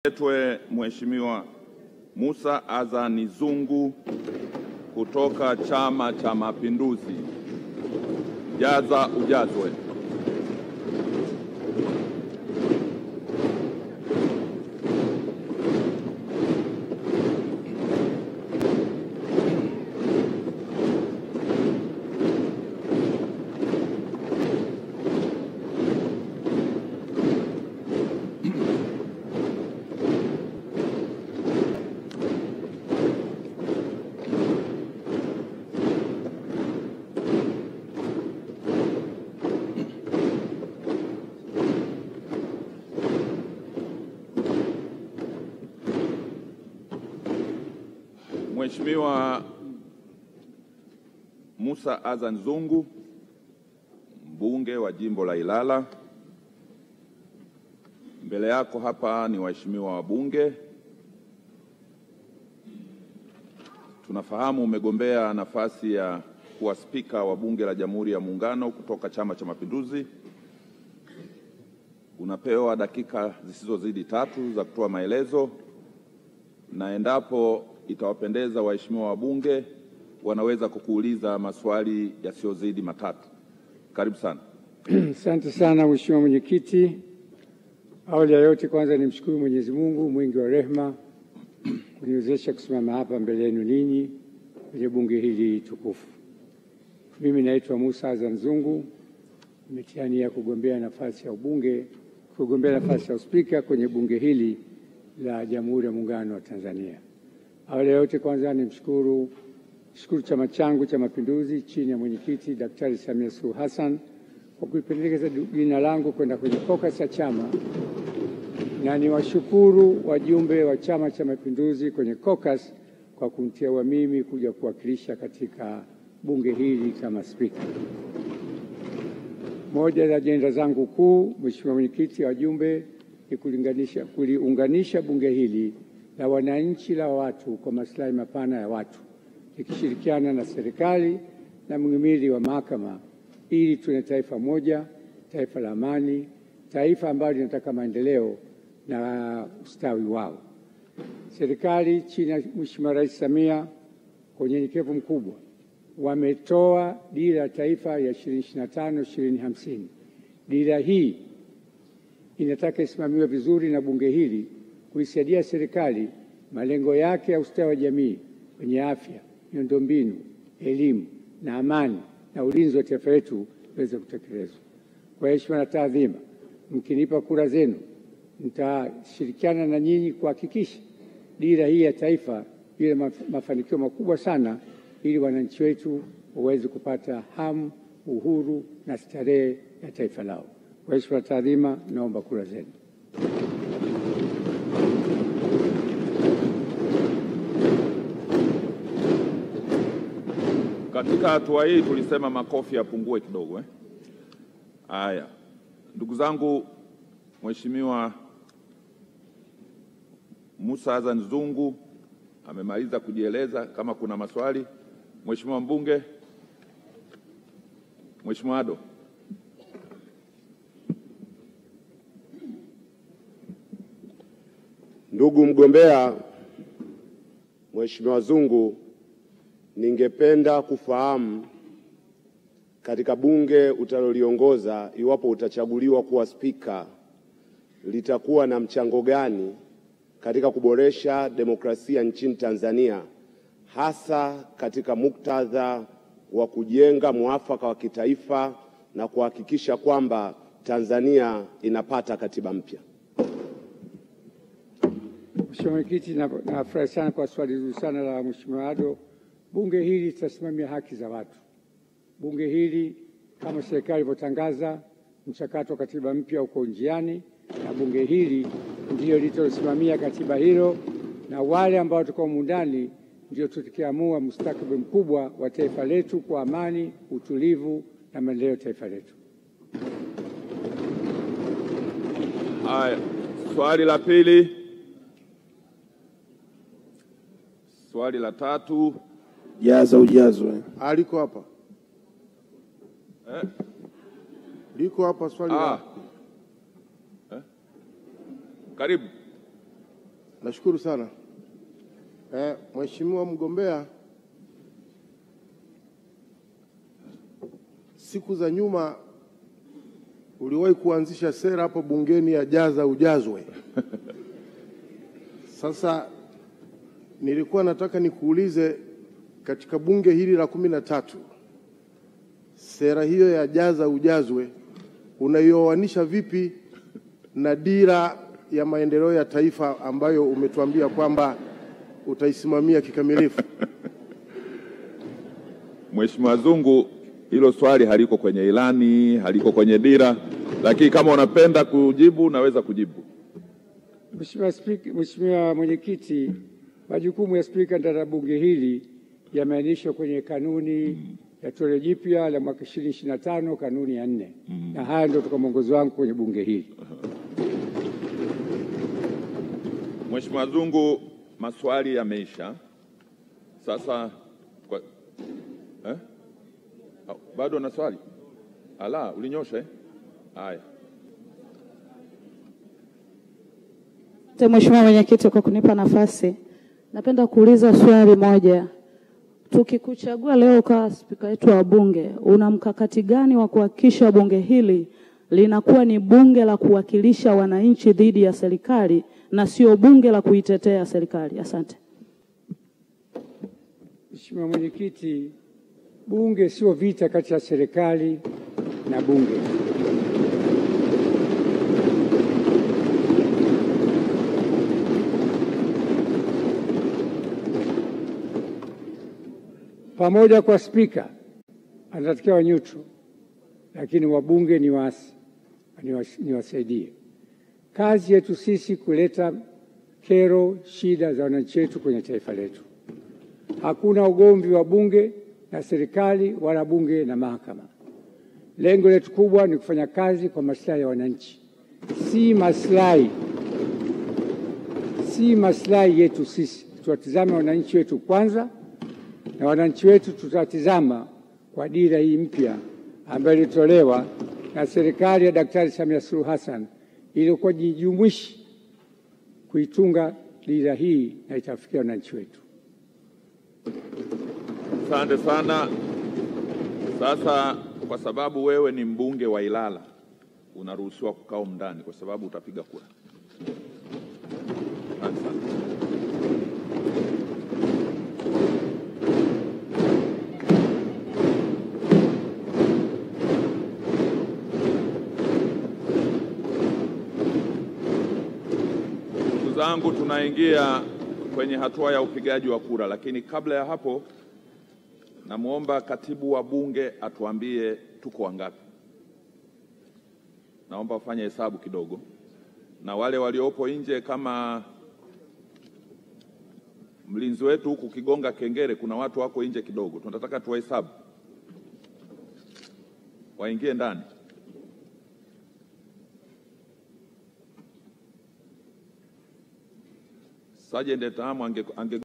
Letwe Mheshimiwa Musa Azani Zungu kutoka Chama cha Mapinduzi. Jaza ujazwe. Mheshimiwa Musa Azani Zungu, mbunge wa jimbo la Ilala. Mbele yako hapa ni waheshimiwa wabunge. Tunafahamu umegombea nafasi ya kuwa spika wa Bunge la Jamhuri ya Muungano kutoka Chama cha Mapinduzi. Unapewa dakika zisizozidi 3 za kutoa maelezo, na endapo itawapendeza waheshimiwa wabunge wanaweza kukuuliza maswali yasiyozidi 3. Karibu sana. Asante sana Mheshimiwa Mwenyekiti. Awali ya yote kwanza nimshukuru Mwenyezi Mungu mwingi wa rehema kuniwezesha kusimama hapa mbele yenu ninyi kwenye bunge hili tukufu. Mimi naitwa Musa Azani Zungu, nimetiania kugombea nafasi ya uspika kwenye bunge hili la Jamhuri ya Muungano wa Tanzania. Awali ya yote kwanza nimshukuru chama changu cha Mapinduzi chini ya mwenyekiti Daktari Samia Suluhu Hassan kwa kuipendekeza jina langu kwenda kwenye caucus ya chama, na niwashukuru wajumbe wa Chama cha Mapinduzi kwenye caucus kwa kuniteua mimi kuja kuwakilisha katika bunge hili kama spika. Moja ya ajenda zangu kuu, Mheshimiwa Mwenyekiti, wajumbe, ni kuliunganisha bunge hili la wananchi la watu kwa maslahi mapana ya watu, ikishirikiana na serikali na mhimili wa mahakama, ili tuwe taifa moja, taifa la amani, taifa ambalo linataka maendeleo na ustawi wao. Serikali chini ya Mheshimiwa Rais Samia kwa unyenyekevu mkubwa wametoa dira ya taifa ya 2025-2050. Dira hii inataka isimamiwe vizuri na bunge hili kuisaidia serikali malengo yake ya ustawi wa jamii kwenye afya, miundombinu, elimu na amani na ulinzi wa taifa letu iweze kutekelezwa. Kwa heshima na taadhima, mkinipa kura zenu, nitashirikiana na nyinyi kuhakikisha dira hii ya taifa ile mafanikio makubwa sana, ili wananchi wetu waweze kupata hamu, uhuru na starehe ya taifa lao. Kwa heshima na taadhima, naomba kura zenu. Katika hatua hii tulisema makofi yapungue kidogo. Haya, ndugu zangu, Mheshimiwa Musa Azani Zungu amemaliza kujieleza. Kama kuna maswali, Mheshimiwa mbunge, Mheshimiwa Ado. Ndugu mgombea Mheshimiwa Zungu, ningependa kufahamu katika bunge utaloliongoza, iwapo utachaguliwa kuwa spika, litakuwa na mchango gani katika kuboresha demokrasia nchini Tanzania, hasa katika muktadha wa kujenga mwafaka wa kitaifa na kuhakikisha kwamba Tanzania inapata katiba mpya. Mheshimiwa Mwenyekiti, nafurahi sana kwa swali zuri sana la Mheshimiwa Ado. Bunge hili litasimamia haki za watu. Bunge hili, kama serikali ilivyotangaza, mchakato wa katiba mpya uko njiani, na bunge hili ndio litalosimamia katiba hilo, na wale ambao tuko ndani ndio tutakaoamua mustakabali mkubwa wa taifa letu kwa amani, utulivu na maendeleo ya taifa letu. Haya, swali la pili. Swali la 3. Jaza ujazwe. Aliko hapa. Liko hapa swali. Karibu. Nashukuru sana. Mheshimiwa mgombea, siku za nyuma uliwahi kuanzisha sera hapo bungeni ya jaza ujazwe. Sasa nilikuwa nataka nikuulize, katika bunge hili la 13 sera hiyo ya jaza ujazwe unaioanisha vipi na dira ya maendeleo ya taifa ambayo umetuambia kwamba utaisimamia kikamilifu? Mheshimiwa Zungu, hilo swali haliko kwenye ilani, haliko kwenye dira, lakini kama unapenda kujibu naweza kujibu. Mheshimiwa Mwenyekiti, majukumu ya Spika ndani ya bunge hili yameainishwa kwenye kanuni ya toleo jipya la mwaka 2025, kanuni ya 4. Na haya ndio toka mwongozo wangu kwenye bunge hili. Mheshimiwa Zungu, maswali yameisha. Sasa bado na swali? Ala, ulinyosha Haya. Mheshimiwa Mwenyekiti, kwa kunipa nafasi, napenda kuuliza swali moja. Tukikuchagua leo kwa spika wetu wa bunge, una mkakati gani wa kuhakikisha bunge hili linakuwa ni bunge la kuwakilisha wananchi dhidi ya serikali na sio bunge la kuitetea serikali? Asante. Mheshimiwa Mwenyekiti, bunge sio vita kati ya serikali na bunge. Pamoja kwa spika anatakiwa neutral, lakini wabunge ni waasi, niwasaidie. Kazi yetu sisi kuleta kero, shida za wananchi wetu kwenye taifa letu. Hakuna ugomvi wa bunge na serikali wala bunge na mahakama. Lengo letu kubwa ni kufanya kazi kwa maslahi ya wananchi, si maslahi yetu sisi. Tuwatizame wananchi wetu kwanza, na wananchi wetu tutatizama kwa dira hii mpya ambayo ilitolewa na serikali ya Daktari Samia Suluhu Hassan iliyokuwa jijumuishi kuitunga dira hii na itafikia wananchi wetu. Asante sana. Sasa kwa sababu wewe ni mbunge wa Ilala, unaruhusiwa kukaa ndani kwa sababu utapiga kura. Asante sana. Ndugu zangu, tunaingia kwenye hatua ya upigaji wa kura, lakini kabla ya hapo namuomba katibu wa bunge atuambie tuko wangapi. Naomba ufanye hesabu kidogo, na wale waliopo nje, kama mlinzi wetu huku kigonga kengele, kuna watu wako nje kidogo, tunataka tuwahesabu waingie ndani. Sergeant Tahamu ange